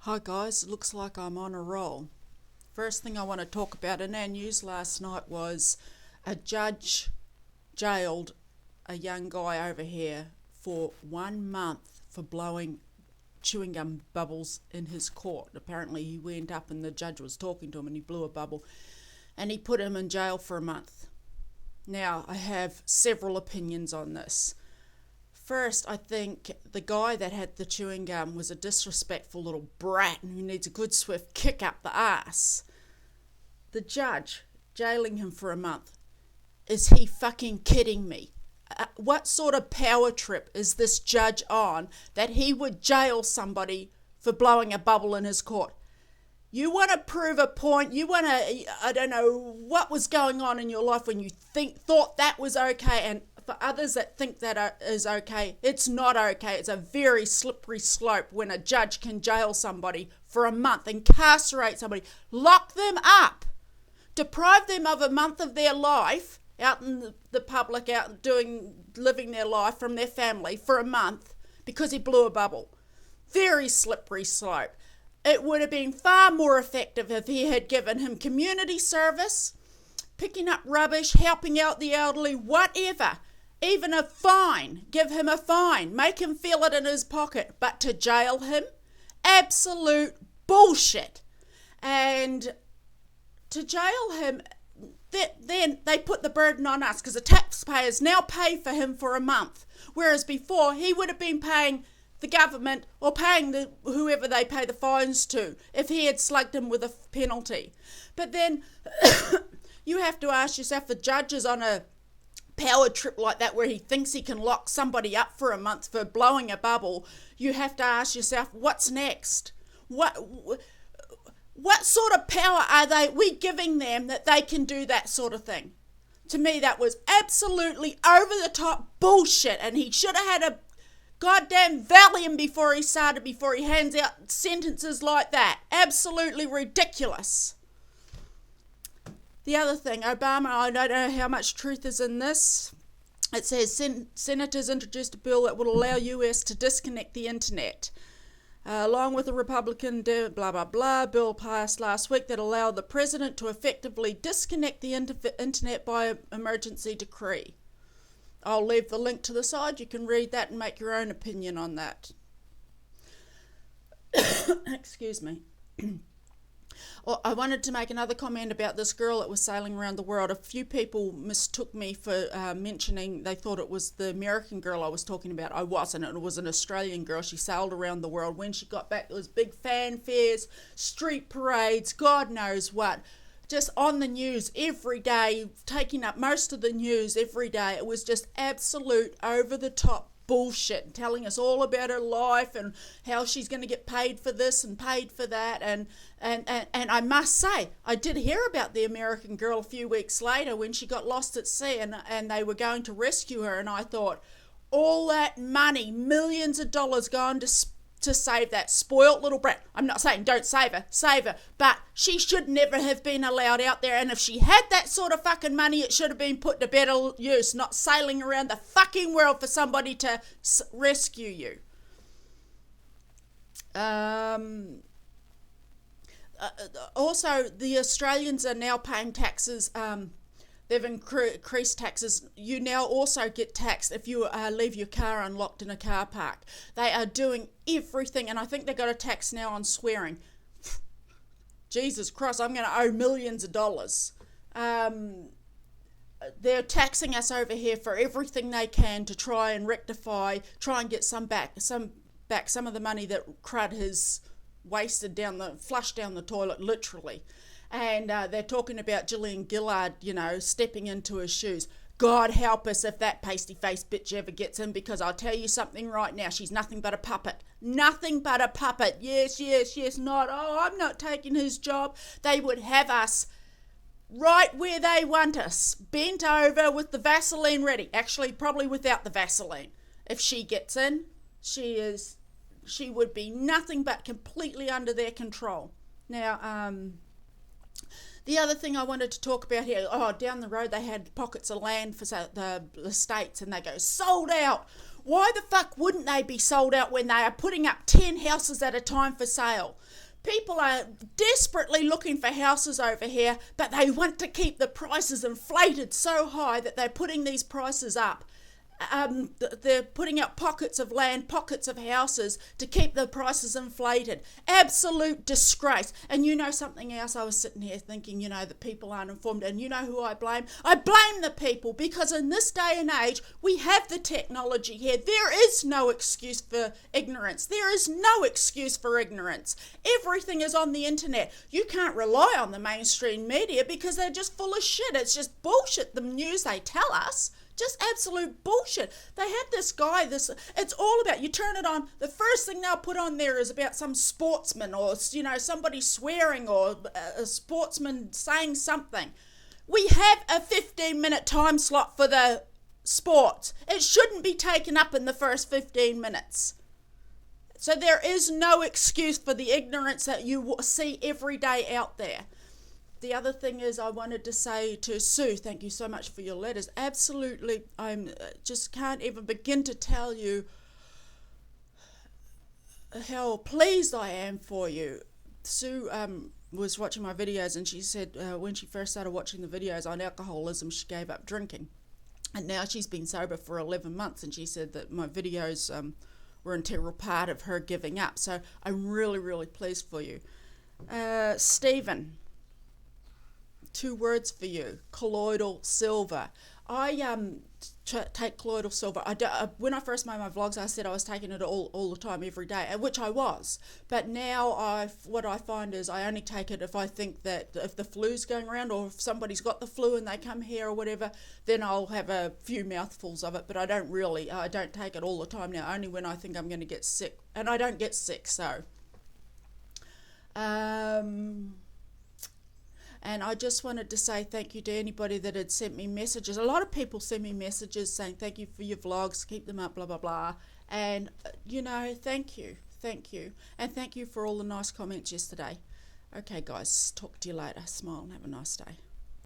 Hi guys, it looks like I'm on a roll. First thing I want to talk about in our news last night was a judge jailed a young guy over here for 1 month for blowing chewing gum bubbles in his court. Apparently he went up and the judge was talking to him and he blew a bubble and he put him in jail for a month. Now, I have several opinions on this. First, I think the guy that had the chewing gum was a disrespectful little brat who needs a good swift kick up the ass. The judge jailing him for a month. Is he fucking kidding me? What sort of power trip is this judge on that he would jail somebody for blowing a bubble in his court? You want to prove a point, you want to, I don't know what was going on in your life when you thought that was okay, and for others that think that is okay, it's not okay. It's a very slippery slope when a judge can jail somebody for a month, incarcerate somebody, lock them up, deprive them of a month of their life out in the public, out living their life from their family for a month because he blew a bubble. Very slippery slope. It would have been far more effective if he had given him community service, picking up rubbish, helping out the elderly, whatever. Even a fine. Give him a fine. Make him feel it in his pocket. But to jail him? Absolute bullshit. And to jail him, then they put the burden on us because the taxpayers now pay for him for a month. Whereas before, he would have been paying the government or paying whoever they pay the fines to if he had slugged him with a penalty. But then you have to ask yourself, the judge is on a power trip like that where he thinks he can lock somebody up for a month for blowing a bubble. You have to ask yourself, what's next? What sort of power are we giving them that they can do that sort of thing? To me, that was absolutely over the top bullshit, and he should have had a goddamn Valium before he hands out sentences like that. Absolutely ridiculous. The other thing, Obama, I don't know how much truth is in this. It says senators introduced a bill that would allow US to disconnect the internet. Along with a Republican blah blah blah bill passed last week that allowed the president to effectively disconnect the internet by emergency decree. I'll leave the link to the side. You can read that and make your own opinion on that. Excuse me. I wanted to make another comment about this girl that was sailing around the world. A few people mistook me for mentioning, they thought it was the American girl I was talking about. I wasn't. It was an Australian girl. She sailed around the world. When she got back, there was big fanfares, street parades, God knows what. Just on the news every day, taking up most of the news every day. It was just absolute over-the-top bullshit, telling us all about her life and how she's going to get paid for this and paid for that. And I must say, I did hear about the American girl a few weeks later when she got lost at sea and they were going to rescue her. And I thought, all that money, millions of dollars gone to save that spoilt little brat. I'm not saying don't save her, but she should never have been allowed out there, and if she had that sort of fucking money, it should have been put to better use, not sailing around the fucking world for somebody to rescue you. Also, the Australians are now paying taxes. They've increased taxes. You now also get taxed if you leave your car unlocked in a car park. They are doing everything, and I think they've got a tax now on swearing. Jesus Christ, I'm going to owe millions of dollars. They're taxing us over here for everything they can to try and rectify, try and get some of the money that crud has flushed down the toilet, literally. And they're talking about Gillian Gillard, stepping into his shoes. God help us if that pasty-faced bitch ever gets in, because I'll tell you something right now. She's nothing but a puppet. Nothing but a puppet. Yes, I'm not taking his job. They would have us right where they want us, bent over with the Vaseline ready. Actually, probably without the Vaseline. If she gets in, she would be nothing but completely under their control. Now, the other thing I wanted to talk about here, down the road they had pockets of land for the estates, and they go, sold out. Why the fuck wouldn't they be sold out when they are putting up 10 houses at a time for sale? People are desperately looking for houses over here, but they want to keep the prices inflated so high that they're putting these prices up. They're putting up pockets of land, pockets of houses to keep the prices inflated. Absolute disgrace. And you know something else? I was sitting here thinking, that people aren't informed. And you know who I blame? I blame the people, because in this day and age, we have the technology here. There is no excuse for ignorance. There is no excuse for ignorance. Everything is on the internet. You can't rely on the mainstream media because they're just full of shit. It's just bullshit, the news they tell us. Just absolute bullshit. They had this guy, it's all about, you turn it on, the first thing they'll put on there is about some sportsman or, somebody swearing or a sportsman saying something. We have a 15-minute time slot for the sports. It shouldn't be taken up in the first 15 minutes. So there is no excuse for the ignorance that you see every day out there. The other thing is I wanted to say to Sue, thank you so much for your letters. Absolutely, I just can't even begin to tell you how pleased I am for you. Sue was watching my videos, and she said when she first started watching the videos on alcoholism, she gave up drinking. And now she's been sober for 11 months, and she said that my videos were an integral part of her giving up. So I'm really, really pleased for you. Stephen. 2 words for you: colloidal silver. I take colloidal silver. When I first made my vlogs, I said I was taking it all the time, every day, which I was. But now what I find is I only take it if I think that if the flu's going around, or if somebody's got the flu and they come here or whatever, then I'll have a few mouthfuls of it. But I don't take it all the time now, only when I think I'm going to get sick. And I don't get sick, so... And I just wanted to say thank you to anybody that had sent me messages. A lot of people send me messages saying thank you for your vlogs, keep them up, blah, blah, blah. And, thank you. Thank you. And thank you for all the nice comments yesterday. Okay, guys, talk to you later. Smile and have a nice day.